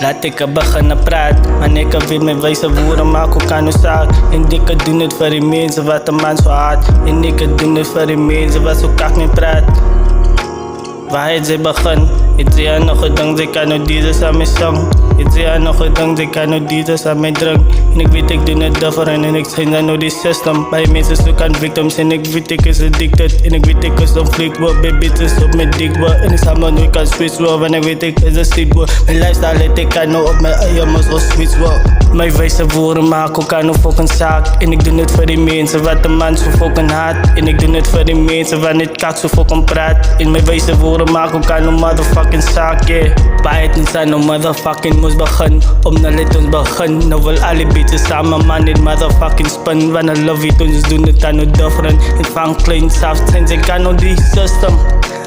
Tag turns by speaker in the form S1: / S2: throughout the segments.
S1: Laat ik kabagan na praat, man ik weet mijn wijze woorden, maar ook kan zaak. En ik kan doen het voor die mensen wat een man zo haat. En ik kan doen het voor die mensen wat zo kak mee praat. Waarheid zij begin, het is ja nog gedankt, ik kan nog deze aan mijn zang. Het is ja nog gedankt, ik kan nog deze aan mijn drank. En ik weet ik doe het daarvoor en ik zijn dan nog die system. Bij mensen zoeken victims en ik weet ik is addicted. En ik weet ik is een freak word, bij bitches op mijn dik word. En ik samen nu kan switch word, want ik weet ik is een sleep word. Mijn lifestyle let ik kan nou op mijn eigen moest al switch word. Mijn wijze woorden maken ook aan een fucking zaak. En ik doe het voor die mensen wat de man zo fucking haat. En ik doe het voor die mensen wat niet kak zo fucking praat. En mijn wijze woorden maken ook aan een motherfucking zaak, yeah. Bij het niet aan een motherfucking moest beginnen. Om naar let ons begin. Nou wil alle bitches samen man in motherfucking spin. Want I love it, ons doen het aan het different. Het van klein saft zijn ze kan op die system.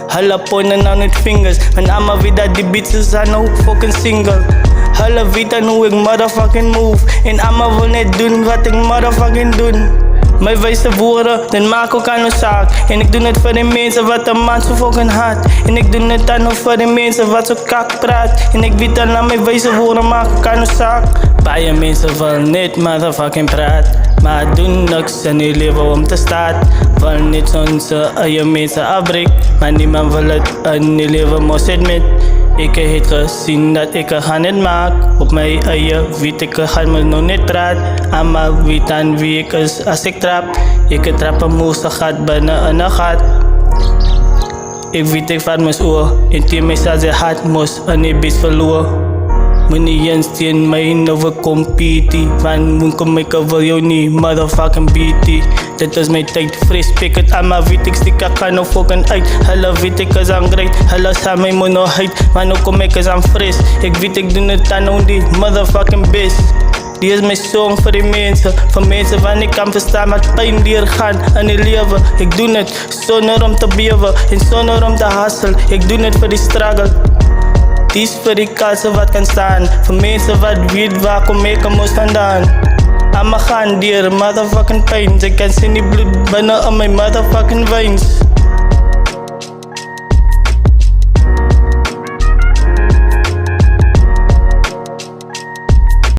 S1: Hulle pointen aan het vingers. En allemaal weet dat die bitches zijn ook fucking single. Hulle weten hoe ik motherfucking move. En allemaal wil net doen wat ik motherfucking doen. Mijn wijze woorden, dan maak ook aan een zaak. En ik doe het voor de mensen wat een man zo fucking haat. En ik doe het dan ook voor de mensen wat zo kak praat. En ik weet dan aan mijn wijze woorden, maak ook aan een zaak. Bij mensen willen niet motherfucking praat. Maar doen niks in die leven om te staan. Wil niet onze eigen mensen afbreken. Maar niemand wil het in die leven moest het met. Ik heb gezien dat ik het gaan niet maak. Op mijn eigen weet ik gaan me nog niet praten. Allemaal weet aan wie ik is als ik trap. Ik trap een moes, dat gaat binnen een gat. Ik weet ik van mijn oor. En tegen mij zal ze hard moest en ik best verloren. Meneer Jens tegen mij nou compete. Van moet kom ik wil jou niet motherfucking beatie. Dit is mijn tijd, fris pik het aan, maar weet ik stik ik kan nou fucking uit. Hallo weet ik is aan great, hallo zijn mijn monoheid. Maar nu kom ik is aan fris, ik weet ik doe het aan die motherfucking best. Die is mijn song voor die mensen, voor mensen waar ik kan verstaan wat pijn die er gaan in die leven. Ik doe het zonder om te beven en zonder om te hustlen. Ik doe het voor die struggle. Die is voor die kansen wat kan staan. Voor mensen wat weet waar kom ik moest vandaan. I'ma gaan dier motherfucking pijn. Ze kan zien die bloed binnen in mijn motherfucking veins.